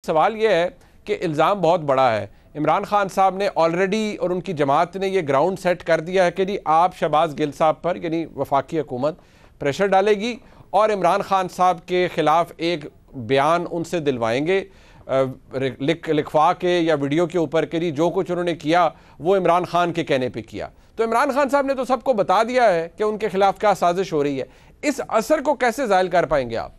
सवाल ये है कि इल्ज़ाम बहुत बड़ा है। इमरान खान साहब ने ऑलरेडी और उनकी जमात ने ये ग्राउंड सेट कर दिया है कि जी आप शहबाज गिल साहब पर यानी वफाकी हुकूमत प्रेशर डालेगी और इमरान खान साहब के ख़िलाफ़ एक बयान उनसे दिलवाएंगे लिखवा के या वीडियो के ऊपर कि जी जो कुछ उन्होंने किया वो इमरान खान के कहने पे किया। तो इमरान खान साहब ने तो सबको बता दिया है कि उनके खिलाफ क्या साजिश हो रही है। इस असर को कैसे ज़ायल कर पाएंगे आप?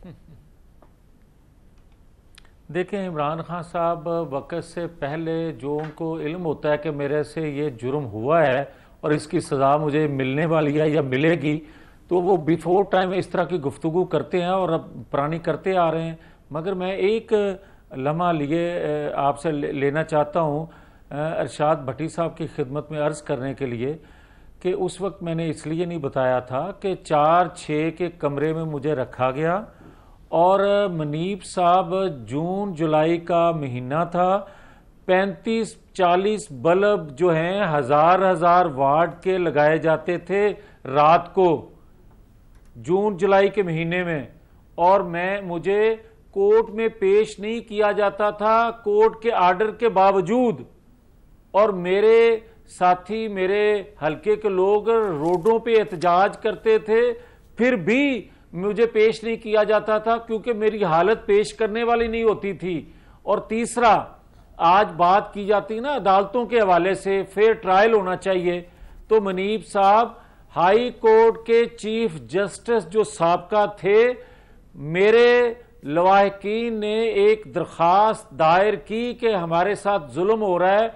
देखें, इमरान खान साहब वक़्त से पहले जो उनको इल्म होता है कि मेरे से ये जुर्म हुआ है और इसकी सज़ा मुझे मिलने वाली है या मिलेगी, तो वो बिफोर टाइम इस तरह की गुफ्तगू करते हैं और अब पुरानी करते आ रहे हैं। मगर मैं एक लम्हा लिए आपसे लेना चाहता हूँ अरशाद भट्टी साहब की खिदमत में अर्ज़ करने के लिए कि उस वक्त मैंने इसलिए नहीं बताया था कि 4-6 के कमरे में मुझे रखा गया और मनीब साहब जून जुलाई का महीना था, 35-40 बल्ब जो हैं हजार वाट के लगाए जाते थे रात को जून जुलाई के महीने में, और मुझे कोर्ट में पेश नहीं किया जाता था कोर्ट के आर्डर के बावजूद, और मेरे साथी मेरे हलके के लोग रोडों पे एहतजाज करते थे, फिर भी मुझे पेश नहीं किया जाता था क्योंकि मेरी हालत पेश करने वाली नहीं होती थी। और तीसरा, आज बात की जाती है ना अदालतों के हवाले से, फेयर ट्रायल होना चाहिए, तो मनीब साहब हाई कोर्ट के चीफ जस्टिस जो साबका थे, मेरे लवाहकीन ने एक दरख्वास्त दायर की कि हमारे साथ जुल्म हो रहा है,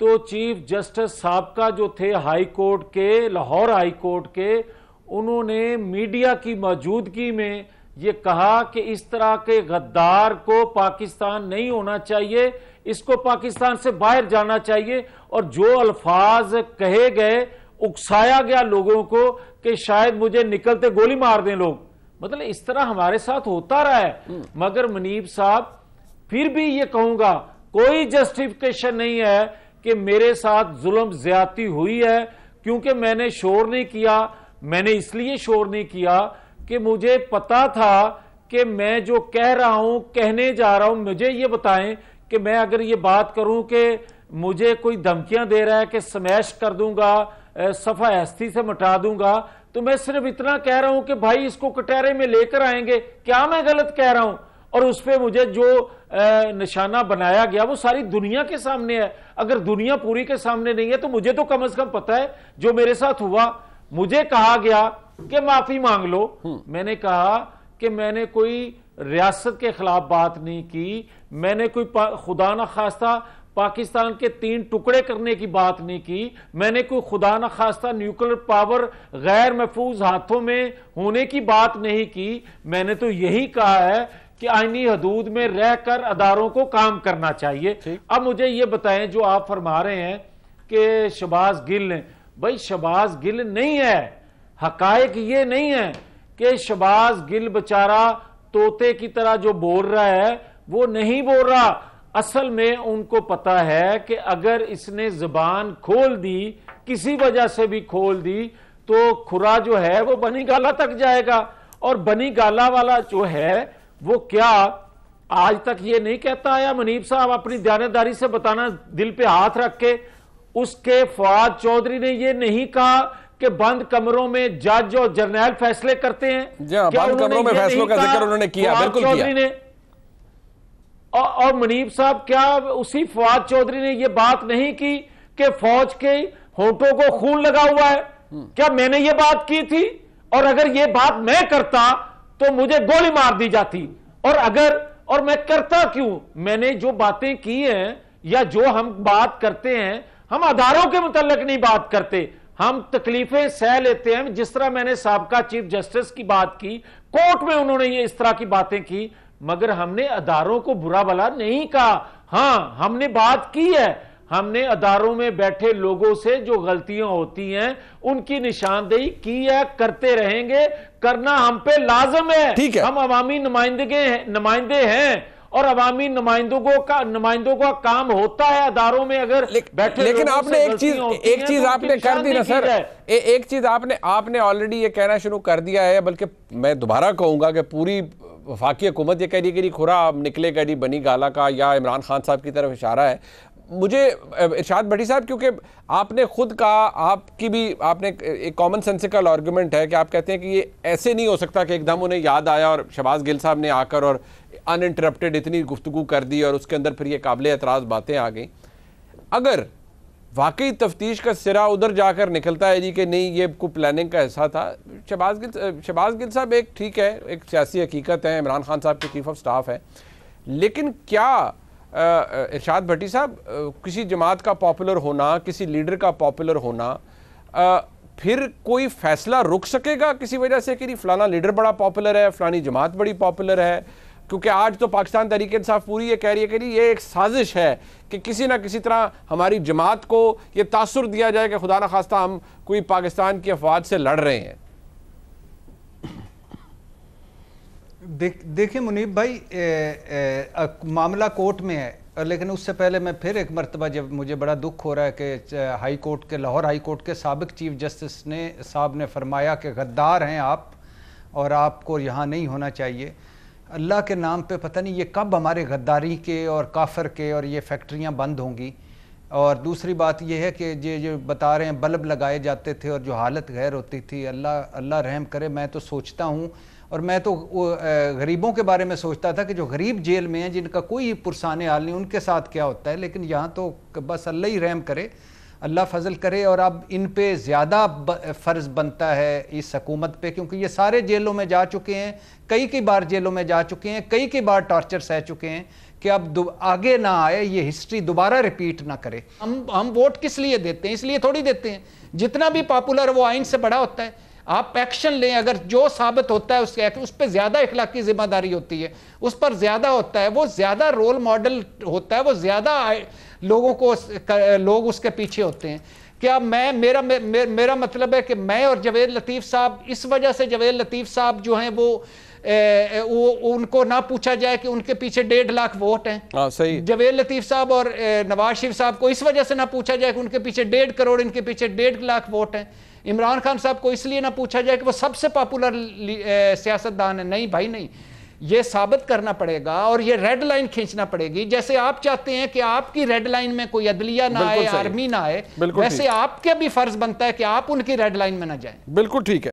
तो चीफ जस्टिस साबका जो थे हाई कोर्ट के, लाहौर हाई कोर्ट के, उन्होंने मीडिया की मौजूदगी में ये कहा कि इस तरह के गद्दार को पाकिस्तान नहीं होना चाहिए, इसको पाकिस्तान से बाहर जाना चाहिए। और जो अल्फाज कहे गए, उकसाया गया लोगों को कि शायद मुझे निकलते गोली मार दें लोग, मतलब इस तरह हमारे साथ होता रहा है। मगर मनीब साहब, फिर भी ये कहूंगा कोई जस्टिफिकेशन नहीं है कि मेरे साथ जुल्म ज्यादती हुई है, क्योंकि मैंने शोर नहीं किया। मैंने इसलिए शोर नहीं किया कि मुझे पता था कि मैं जो कह रहा हूं, कहने जा रहा हूं, मुझे ये बताएं कि मैं अगर ये बात करूं कि मुझे कोई धमकियां दे रहा है कि स्मैश कर दूंगा, सफा हस्ती से मिटा दूंगा, तो मैं सिर्फ इतना कह रहा हूं कि भाई इसको कटहरे में लेकर आएंगे, क्या मैं गलत कह रहा हूं? और उस पर मुझे जो निशाना बनाया गया वो सारी दुनिया के सामने है। अगर दुनिया पूरी के सामने नहीं है तो मुझे तो कम से कम पता है जो मेरे साथ हुआ। मुझे कहा गया कि माफी मांग लो, मैंने कहा कि मैंने कोई रियासत के खिलाफ बात नहीं की, मैंने कोई खुदा ना खास्ता पाकिस्तान के 3 टुकड़े करने की बात नहीं की, मैंने कोई खुदा न खास्ता न्यूक्लियर पावर गैर महफूज हाथों में होने की बात नहीं की। मैंने तो यही कहा है कि आईनी हदूद में रहकर अदारों को काम करना चाहिए। अब मुझे ये बताएं, जो आप फरमा रहे हैं कि शहबाज गिल ने, भाई शहबाज गिल नहीं है, हकायक ये नहीं है कि शहबाज गिल बेचारा तोते की तरह जो बोल रहा है वो नहीं बोल रहा। असल में उनको पता है कि अगर इसने जुबान खोल दी, किसी वजह से भी खोल दी, तो खुरा जो है वो बनी गाला तक जाएगा। और बनी गाला वाला जो है वो क्या आज तक ये नहीं कहता आया मनीब साहब, अपनी दयानतदारी से बताना दिल पे हाथ रख के, उसके फवाद चौधरी ने ये नहीं कहा कि बंद कमरों में जज और जर्नैल फैसले करते हैं। क्या बंद कमरों में फैसलों का जिक्र उन्होंने किया? बिल्कुल किया। और मनीब साहब, क्या उसी फवाद चौधरी ने यह बात नहीं की कि फौज के होठों को खून लगा हुआ है? क्या मैंने ये बात की थी? और अगर ये बात मैं करता तो मुझे गोली मार दी जाती। और मैं करता क्यों? मैंने जो बातें की हैं या जो हम बात करते हैं, हम अदारों के मुतल्लिक नहीं बात करते, हम तकलीफें सह लेते हैं। जिस तरह मैंने साबका चीफ जस्टिस की बात की, कोर्ट में उन्होंने ये इस तरह की बातें की, मगर हमने अदारों को बुरा भला नहीं कहा। हां, हमने बात की है, हमने अदारों में बैठे लोगों से जो गलतियां होती हैं उनकी निशानदेही की है, करते रहेंगे, करना हम पे लाजम है। हम अवामी नुमाइंदे हैं और अवामी नुमाइंदों का काम होता है अदारों में अगर बैठे। लेकिन आपने एक चीज आपने कर दी ना सर, एक चीज आपने ऑलरेडी ये कहना शुरू कर दिया है, बल्कि मैं दोबारा कहूंगा कि पूरी वफाकी हुकूमत ये कह रही है कि खुरा निकलेगा जी बनी गाला का, या इमरान खान साहब की तरफ इशारा है। मुझे इरशाद भट्टी साहब, क्योंकि आपने खुद कहा, आपकी भी आपने एक कॉमन सेंसिकल आर्गूमेंट है कि आप कहते हैं कि ये ऐसे नहीं हो सकता कि एकदम उन्हें याद आया और शहबाज गिल साहब ने आकर और अनइंटरप्टेड इतनी गुफ्तगू कर दी और उसके अंदर फिर ये काबिल एतराज़ बातें आ गई। अगर वाकई तफ्तीश का सिरा उधर जाकर निकलता है जी कि नहीं ये कोई प्लानिंग का हिस्सा था, शहबाज गिल साहब एक ठीक है, एक सियासी हकीकत है, इमरान खान साहब के चीफ ऑफ स्टाफ है, लेकिन क्या इरशाद भट्टी साहब किसी जमात का पॉपुलर होना, किसी लीडर का पॉपुलर होना, फिर कोई फैसला रुक सकेगा किसी वजह से कि फलाना लीडर बड़ा पॉपुलर है, फलानी जमात बड़ी पॉपुलर है? क्योंकि आज तो पाकिस्तान तहरीक इंसाफ पूरी ये कह रही है कि ये एक साजिश है कि किसी ना किसी तरह हमारी जमात को ये तासुर दिया जाए कि खुदा न खास्ता हम कोई पाकिस्तान की अफवाज से लड़ रहे हैं। देखिए मुनीब भाई, मामला कोर्ट में है, लेकिन उससे पहले मैं फिर एक मरतबा, जब मुझे बड़ा दुख हो रहा है कि हाई कोर्ट के, लाहौर हाई कोर्ट के साबिक चीफ जस्टिस साहब ने फरमाया कि गद्दार हैं आप और आपको यहाँ नहीं होना चाहिए। अल्लाह के नाम पे पता नहीं ये कब हमारे गद्दारी के और काफर के और ये फैक्ट्रियाँ बंद होंगी। और दूसरी बात ये है कि जो बता रहे हैं बल्ब लगाए जाते थे और जो हालत गैर होती थी, अल्लाह रहम करे। मैं तो सोचता हूँ, और मैं तो गरीबों के बारे में सोचता था कि जो गरीब जेल में हैं, जिनका कोई पुरसाने हाल नहीं, उनके साथ क्या होता है। लेकिन यहाँ तो बस अल्लाह ही रहम करे, अल्लाह फजल करे। और अब इन पे ज़्यादा फ़र्ज़ बनता है इस हुकूमत पे, क्योंकि ये सारे जेलों में जा चुके हैं, कई बार जेलों में जा चुके हैं, कई बार टॉर्चर सह चुके हैं, कि अब आगे ना आए, ये हिस्ट्री दोबारा रिपीट ना करे। हम वोट किस लिए देते हैं? इसलिए थोड़ी देते हैं, जितना भी पॉपुलर वो आइन से बड़ा होता है। आप एक्शन लें, अगर जो साबित होता है उस पर ज़्यादा इखलाकी जिम्मेदारी होती है, उस पर ज़्यादा होता है, वो ज़्यादा रोल मॉडल होता है, वो ज़्यादा लोग उसके पीछे होते हैं। क्या मेरा मतलब है कि मैं और जवेद लतीफ़ साहब, इस वजह से जवेद लतीफ़ साहब जो हैं वो उनको ना पूछा जाए कि उनके पीछे 1.5 लाख वोट हैं। सही। जवेद लतीफ़ साहब और नवाज शरीफ साहब को इस वजह से ना पूछा जाए कि उनके पीछे 1.5 करोड़, इनके पीछे 1.5 लाख वोट हैं। इमरान खान साहब को इसलिए ना पूछा जाए कि वो सबसे पॉपुलर सियासतदान है। नहीं भाई नहीं, ये साबित करना पड़ेगा और ये रेड लाइन खींचना पड़ेगी। जैसे आप चाहते हैं कि आपकी रेड लाइन में कोई अदलिया ना आए, आर्मी ना आए, वैसे आपके भी फर्ज बनता है कि आप उनकी रेड लाइन में ना जाएं। बिल्कुल ठीक है।